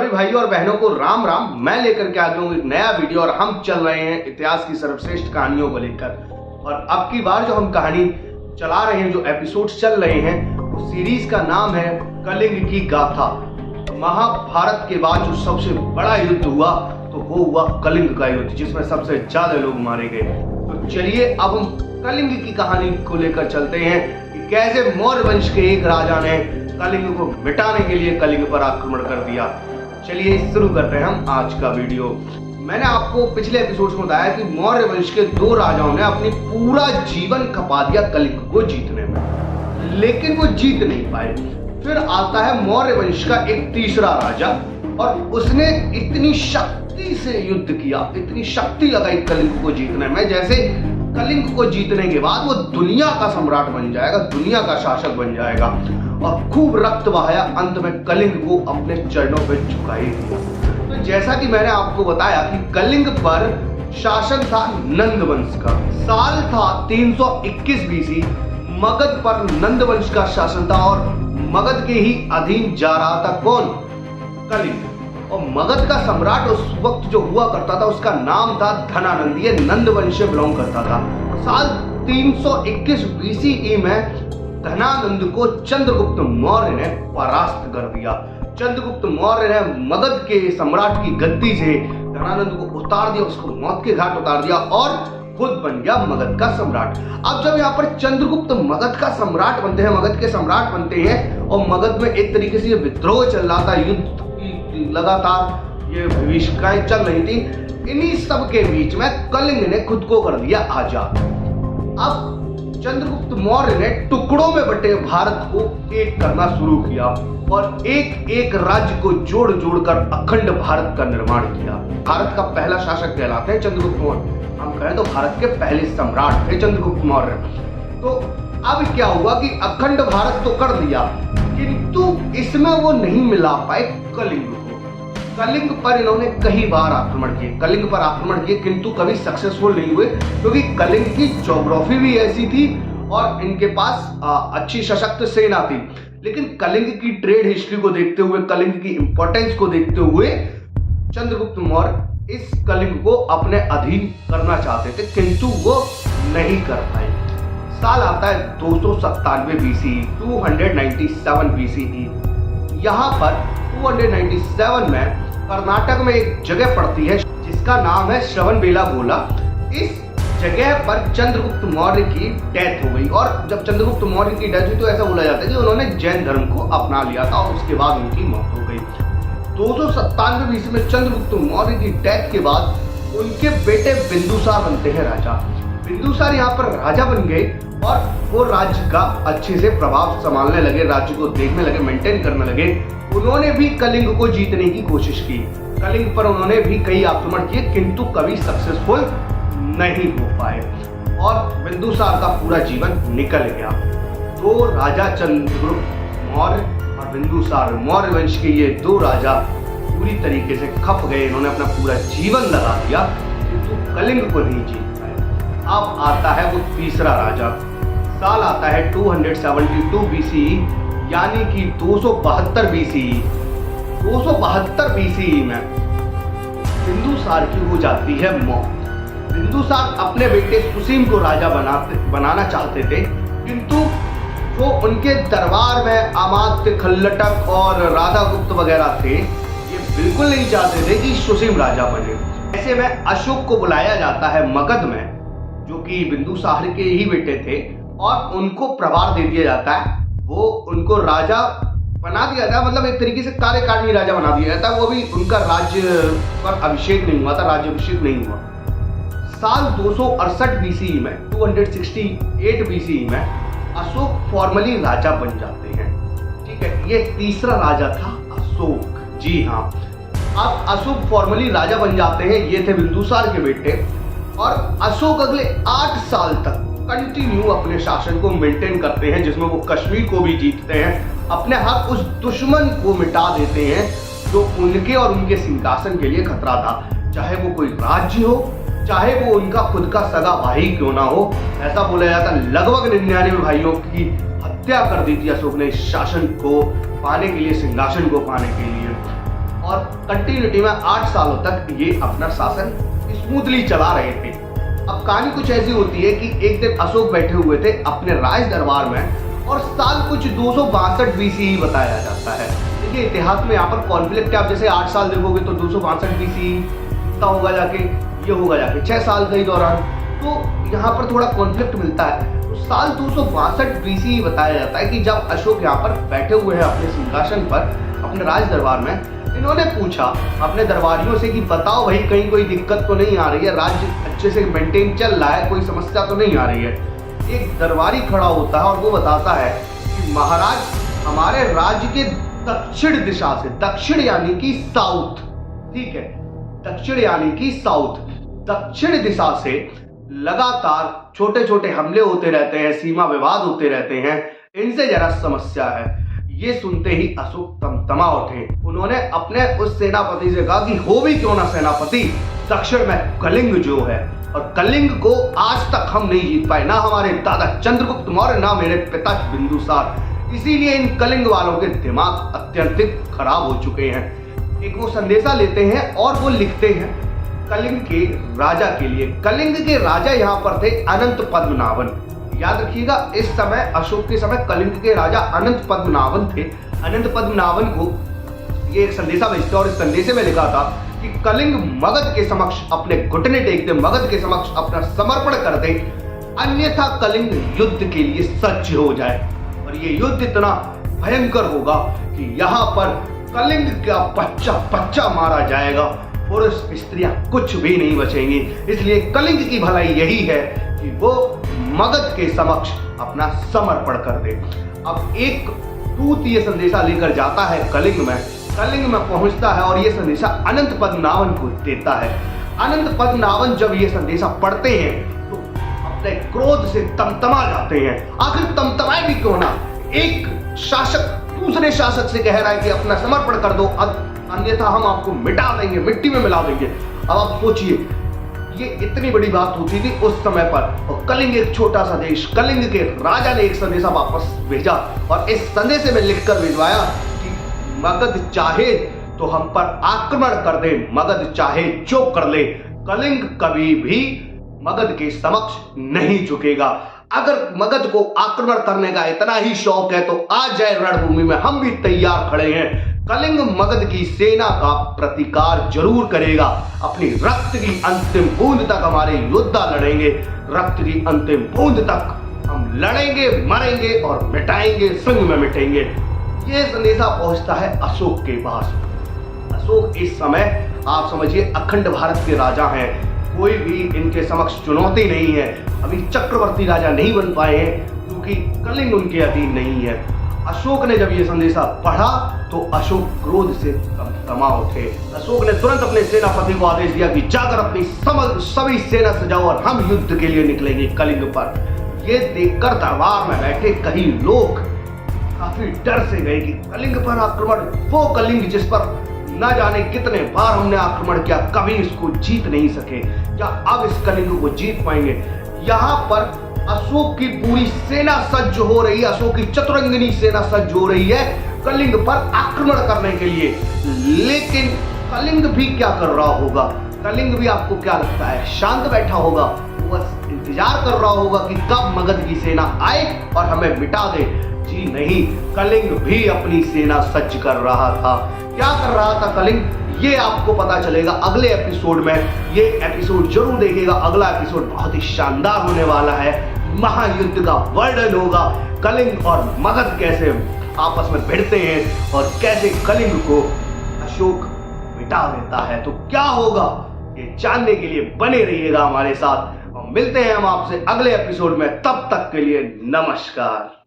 सभी भाइयों और बहनों को राम राम। मैं लेकर के आ गया हूँ एक नया वीडियो और हम चल रहे हैं इतिहास की सर्वश्रेष्ठ कहानियों को लेकर। और अब की बार जो हम कहानी चला रहे हैं, जो एपिसोड्स चल रहे हैं, उस सीरीज का नाम है कलिंग की गाथा। महाभारत के बाद जो सबसे बड़ा युद्ध हुआ तो वो हुआ कलिंग का युद्ध, जिसमें सबसे ज्यादा लोग मारे गए। तो चलिए अब हम कलिंग की कहानी को लेकर चलते हैं कि कैसे मौर्य वंश के एक राजा ने कलिंग को मिटाने के लिए कलिंग पर आक्रमण कर दिया। चलिए शुरू करते हैं हम आज का वीडियो। मैंने आपको पिछले एपिसोड में बताया कि मौर्य वंश के दो राजाओं ने अपनी पूरा जीवन खपा दिया कलिंग को जीतने में, लेकिन वो जीत नहीं पाए। फिर आता है मौर्य वंश का एक तीसरा राजा और उसने इतनी शक्ति से युद्ध किया, इतनी शक्ति लगाई कलिंग को जीतने में, जैसे कलिंग को जीतने के बाद वो दुनिया का सम्राट बन जाएगा, दुनिया का शासक बन जाएगा। और खूब रक्त बहाया, अंत में कलिंग को अपने चरणों पर झुकाई दिया। तो जैसा कि मैंने आपको बताया कि कलिंग पर शासन था नंद वंश का। साल था 321 बीसी। मगध पर नंद वंश का शासन था और मगध के ही अधीन जा रहा था कौन? कलिंग। और मगध का सम्राट उस वक्त जो हुआ करता था उसका नाम था धनानंद। ये नंद वंश से बिलोंग करता था। साल 321 बीसीई में धनानंद को चंद्रगुप्त मौर्य ने परास्त कर दिया। चंद्रगुप्त मौर्य ने मगध के सम्राट की गद्दी से धनानंद को उतार दिया, उसको मौत के घाट उतार दिया और खुद बन गया मगध का सम्राट। अब जब यहाँ पर चंद्रगुप्त मगध का सम्राट बनते हैं, मगध के सम्राट बनते हैं और मगध में एक तरीके से ये विद्रोह चल रहा था, युद्ध की लगातार ये भविष्यवाणी चल रही थी। इन्हीं सब के बीच में कलिंग ने खुद को कर दिया आजाद। अब चंद्रगुप्त मौर्य ने टुकड़ों में बटे भारत को एक करना शुरू किया और एक एक राज्य को जोड़ जोड़कर अखंड भारत का निर्माण किया। भारत का पहला शासक कहलाते हैं चंद्रगुप्त मौर्य। हम कहें तो भारत के पहले सम्राट थे चंद्रगुप्त मौर्य। तो अब क्या हुआ कि अखंड भारत तो कर दिया, किंतु इसमें वो नहीं मिला पाए कलिंग को। कलिंग पर इन्होंने कई बार आक्रमण किए, कलिंग पर आक्रमण किए, किंतु कभी सक्सेसफुल नहीं हुए, क्योंकि कलिंग की ज्योग्राफी भी ऐसी थी और इनके पास अच्छी सशक्त सेना थी। लेकिन कलिंग की ट्रेड हिस्ट्री को देखते हुए, कलिंग की इंपॉर्टेंस को देखते हुए चंद्रगुप्त मौर्य इस कलिंग को अपने अधीन करना चाहते थे, किंतु वो नहीं कर पाए। साल आता है 297 बीसी, 297 बीसीई। यहाँ पर 297 में कर्नाटक में एक जगह पड़ती है जिसका नाम है श्रवणबेलागोला। इस जगह पर चंद्रगुप्त मौर्य की डेथ हो गई और जब चंद्रगुप्त मौर्य की डेथ हुई तो ऐसा बोला जाता है कि उन्होंने जैन धर्म को अपना लिया था और उसके बाद उनकी मौत हो गई। 297 बीसी में चंद्रगुप्त मौर्य की डेथ के बाद उनके बेटे बिंदुसार बनते हैं राजा। बिंदुसार यहाँ पर राजा बन गए और वो राज्य का अच्छे से प्रभाव संभालने लगे, राज्य को देखने लगे, मेंटेन करने लगे। उन्होंने भी कलिंग को जीतने की कोशिश की, कलिंग पर उन्होंने भी कई आक्रमण किए, किंतु कभी सक्सेसफुल नहीं हो पाए और बिंदुसार का पूरा जीवन निकल गया। तो राजा चंद्रगुप्त मौर्य और बिंदुसार, मौर्य वंश के ये दो राजा पूरी तरीके से खप गए। इन्होंने अपना पूरा जीवन लगा दिया, किंतु कलिंग को नहीं जीत पाए। अब आता है वो तीसरा राजा। साल आता है 272 बीसीई, यानी कि 272 बीसीई। 272 बीसीई में बिंदुसार की हो जाती है मौत। बिंदुसार अपने बेटे सुसीम को राजा बनाना चाहते थे, किंतु जो उनके दरबार में अमात्य, खल्लटक और राधागुप्त वगैरह थे, ये बिल्कुल नहीं चाहते थे कि सुसीम राजा बने। ऐसे में अशोक को बुलाया जाता है मगध में, जो कि बिंदुसार के ही बेटे थे, और उनको प्रभार दे दिया जाता है। वो उनको राजा बना दिया था, मतलब एक तरीके से कार्यकारिणी राजा बना दिया जाता है। वो भी उनका राज्य पर अभिषेक नहीं हुआ था, राज्याभिषेक नहीं हुआ। साल 268 बीसीई में, 268 बीसीई में अशोक फॉर्मली राजा बन जाते हैं। ठीक है, ये तीसरा राजा था अशोक। जी हाँ, अब अशोक फॉर्मली राजा बन जाते हैं। ये थे बिंदुसार के बेटे और अशोक अगले 8 साल तक कंटिन्यू अपने शासन को मेंटेन करते हैं, जिसमें वो कश्मीर को भी जीतते हैं, अपने हाथ उस दुश्मन को मिटा देते हैं जो उनके और उनके सिंहासन के लिए खतरा था, चाहे वो कोई राज्य हो, चाहे वो उनका खुद का सगा भाई क्यों ना हो। ऐसा बोला जाता है लगभग 99 भाइयों की हत्या कर दी थी अशोक ने शासन को पाने के लिए, सिंहासन को पाने के लिए। और कंटिन्यूटी में 8 सालों तक ये अपना शासन स्मूथली चला रहे थे। अब कहानी कुछ ऐसी होती है कि एक दिन अशोक बैठे हुए थे अपने राज दरबार में और साल कुछ 262 BCE बताया जाता है। देखिए इतिहास में यहाँ पर कॉन्फ्लिक्ट, आप जैसे 8 साल देखोगे तो 262 BCE का होगा जाके, ये होगा जाके 6 साल के दौरान, तो यहाँ पर थोड़ा कॉन्फ्लिक्ट मिलता है। तो साल 262 BCE बताया जाता है कि जब अशोक यहाँ पर बैठे हुए हैं अपने सिंहासन पर अपने राज दरबार में, इन्होंने पूछा अपने दरबारियों से कि बताओ भाई कहीं कोई दिक्कत तो नहीं आ रही है, राज्य अच्छे से मेंटेन चल रहा है, कोई समस्या तो नहीं आ रही है। एक दरबारी खड़ा होता है और वो बताता है कि महाराज हमारे राज्य के दक्षिण दिशा से, दक्षिण यानी कि साउथ, ठीक है, दक्षिण यानी कि साउथ, दक्षिण दिशा से लगातार छोटे छोटे हमले होते रहते हैं, सीमा विवाद होते रहते हैं, इनसे जरा समस्या है। ये सुनते ही अशोक तमतमा उठे। उन्होंने अपने उस सेनापति से कहा कि हो भी क्यों ना सेनापति, दक्षिण में कलिंग जो है, और कलिंग को आज तक हम नहीं जीत पाए, ना हमारे दादा चंद्रगुप्त मौर्य, ना मेरे पिता बिंदुसार, इसीलिए इन कलिंग वालों के दिमाग अत्यंतिक खराब हो चुके हैं। एक वो संदेशा लेते हैं और वो लिखते हैं कलिंग के राजा के लिए। कलिंग के राजा यहाँ पर थे अनंत पद्मनाभन। याद रखिएगा इस समय अशोक के समय कलिंग के राजा अनंत पद्मनाभन थे। अनंत पद्मनाभन को ये एक संदेशा भेजता और इस संदेशे में लिखा था कि कलिंग मगध के समक्ष अपने घुटने टेक दे, मगध के समक्ष अपना समर्पण कर दे, अन्यथा कलिंग युद्ध के लिए सज्ज हो जाए। और ये युद्ध इतना भयंकर होगा कि यहाँ पर कलिंग का बच्चा बच्चा मारा जाएगा, पुरुष स्त्रियां कुछ भी नहीं बचेंगी। इसलिए कलिंग की भलाई यही है कि वो मगध के समक्ष अपना समर्पण कर दे। अब एक दूत ये संदेशा लेकर जाता है कलिंग में पहुंचता है और ये संदेशा अनंत पद्मनाभन को देता है। अनंत पद्मनाभन जब ये संदेशा पढ़ते हैं तो अपने क्रोध से तमतमा जाते हैं। आखिर तमतमाए भी क्यों ना, एक शासक दूसरे शासक से कह रहा है कि अपना समर्पण कर दो, अन्यथा हम आपको मिटा देंगे, मिट्टी में मिला देंगे। अब आप सोचिए ये इतनी बड़ी बात होती थी उस समय पर, और कलिंग एक छोटा सा देश, कलिंग के राजा ने एक संदेशा वापस भेजा और इस संदेशे में लिखकर भिजवाया कि मगध चाहे तो हम पर आक्रमण कर दे, मगध चाहे जो कर ले, कलिंग कभी भी मगध के समक्ष नहीं झुकेगा। अगर मगध को आक्रमण करने का इतना ही शौक है तो आ जाए रणभूमि में, हम भी तैयार खड़े हैं। कलिंग मगध की सेना का प्रतिकार जरूर करेगा, अपनी रक्त की अंतिम बूंद तक हमारे योद्धा लड़ेंगे, रक्त की अंतिम बूंद तक हम लड़ेंगे, मरेंगे और मिटाएंगे, संग में मिटेंगे। ये संदेशा पहुंचता है अशोक के पास। अशोक इस समय आप समझिए अखंड भारत के राजा हैं, कोई भी इनके समक्ष चुनौती नहीं है। अभी चक्रवर्ती राजा नहीं बन पाए हैं क्योंकि कलिंग उनके अधीन नहीं है। अशोक ने जब ये संदेशा पढ़ा तो अशोक क्रोध से तमतमा उठे। अशोक ने तुरंत अपने सेनापति को आदेश दिया कि जाकर अपनी सभी सेना सजाओ और हम युद्ध के लिए निकलेंगे कलिंग पर। ये देखकर दरबार में बैठे कई लोग काफी डर से गए कि कलिंग पर आक्रमण, वो कलिंग जिस पर न जाने कितने बार हमने आक्रमण किया, कभी इसको जीत नहीं सके, क्या अब इस कलिंग को जीत पाएंगे। यहाँ पर अशोक की पूरी सेना सज्ज हो रही है, अशोक की चतुरंगिनी सेना सज्ज हो रही है कलिंग पर आक्रमण करने के लिए। लेकिन कलिंग भी क्या कर रहा होगा? कलिंग भी आपको क्या लगता है शांत बैठा होगा? वो बस इंतजार कर रहा होगा कि कब मगध की सेना आए और हमें मिटा दे। जी नहीं, कलिंग भी अपनी सेना सज्ज कर रहा था। क्या कर रहा था कलिंग, ये आपको पता चलेगा अगले एपिसोड में। ये एपिसोड जरूर देखिएगा, अगला एपिसोड बहुत ही शानदार होने वाला है। महायुद्ध का वर्णन होगा, कलिंग और मगध कैसे आपस में भिड़ते हैं और कैसे कलिंग को अशोक मिटा देता है। तो क्या होगा ये जानने के लिए बने रहिएगा हमारे साथ, और मिलते हैं हम आपसे अगले एपिसोड में। तब तक के लिए नमस्कार।